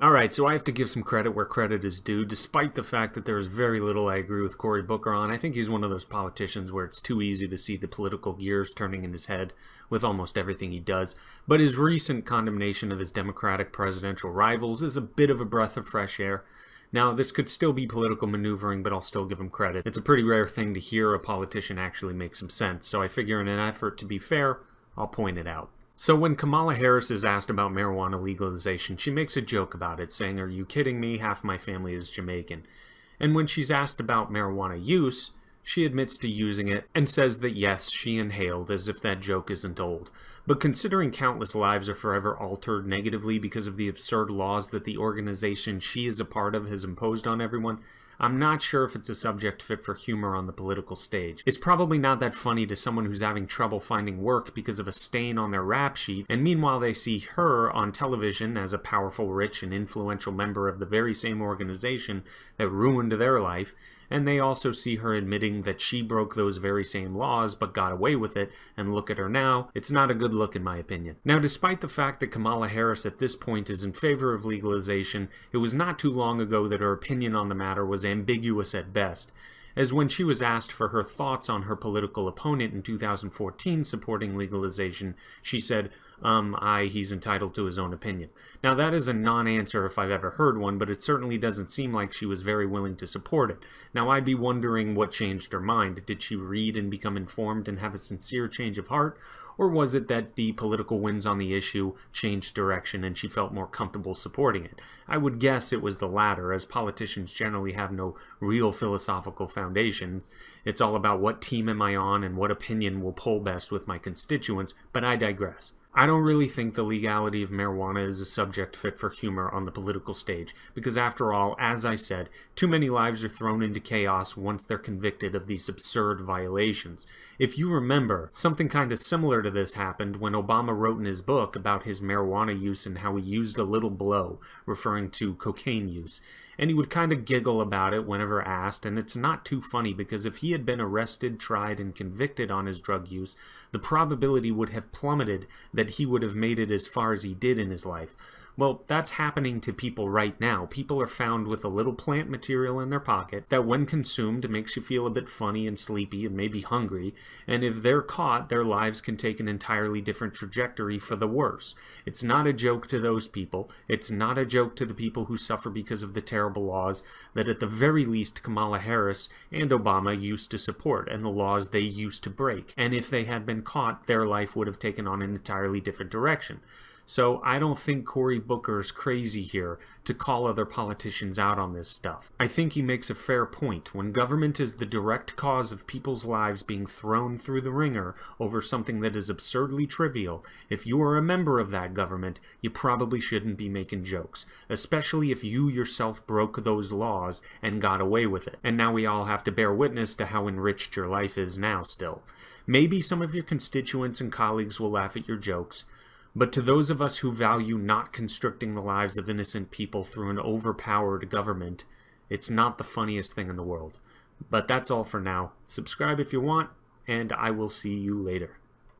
Alright, so I have to give some credit where credit is due, despite the fact that there is very little I agree with Cory Booker on. I think he's one of those politicians where it's too easy to see the political gears turning in his head with almost everything he does. But his recent condemnation of his Democratic presidential rivals is a bit of a breath of fresh air. Now, this could still be political maneuvering, but I'll still give him credit. It's a pretty rare thing to hear a politician actually make some sense, so I figure in an effort to be fair, I'll point it out. So when Kamala Harris is asked about marijuana legalization, she makes a joke about it, saying, "Are you kidding me? Half my family is Jamaican." And when she's asked about marijuana use, she admits to using it and says that yes, she inhaled, as if that joke isn't old. But considering countless lives are forever altered negatively because of the absurd laws that the organization she is a part of has imposed on everyone, I'm not sure if it's a subject fit for humor on the political stage. It's probably not that funny to someone who's having trouble finding work because of a stain on their rap sheet, and meanwhile they see her on television as a powerful, rich, and influential member of the very same organization that ruined their life, and they also see her admitting that she broke those very same laws but got away with it, and look at her now. It's not a good look in my opinion. Now, despite the fact that Kamala Harris at this point is in favor of legalization, it was not too long ago that her opinion on the matter was ambiguous at best, as when she was asked for her thoughts on her political opponent in 2014 supporting legalization, she said, he's entitled to his own opinion. Now that is a non-answer if I've ever heard one, but it certainly doesn't seem like she was very willing to support it. Now I'd be wondering what changed her mind. Did she read and become informed and have a sincere change of heart? Or was it that the political winds on the issue changed direction and she felt more comfortable supporting it? I would guess it was the latter, as politicians generally have no real philosophical foundation. It's all about what team am I on and what opinion will poll best with my constituents, but I digress. I don't really think the legality of marijuana is a subject fit for humor on the political stage, because after all, as I said, too many lives are thrown into chaos once they're convicted of these absurd violations. If you remember, something kind of similar to this happened when Obama wrote in his book about his marijuana use and how he used a little blow, referring to cocaine use. And he would kind of giggle about it whenever asked, and it's not too funny because if he had been arrested, tried, and convicted on his drug use, the probability would have plummeted that he would have made it as far as he did in his life. Well, that's happening to people right now. People are found with a little plant material in their pocket that when consumed makes you feel a bit funny and sleepy and maybe hungry, and if they're caught, their lives can take an entirely different trajectory for the worse. It's not a joke to those people. It's not a joke to the people who suffer because of the terrible laws that at the very least Kamala Harris and Obama used to support and the laws they used to break. And if they had been caught, their life would have taken on an entirely different direction. So I don't think Cory Booker's crazy here to call other politicians out on this stuff. I think he makes a fair point. When government is the direct cause of people's lives being thrown through the ringer over something that is absurdly trivial, if you are a member of that government, you probably shouldn't be making jokes, especially if you yourself broke those laws and got away with it. And now we all have to bear witness to how enriched your life is now still. Maybe some of your constituents and colleagues will laugh at your jokes, but to those of us who value not constricting the lives of innocent people through an overpowered government, it's not the funniest thing in the world. But that's all for now. Subscribe if you want, and I will see you later.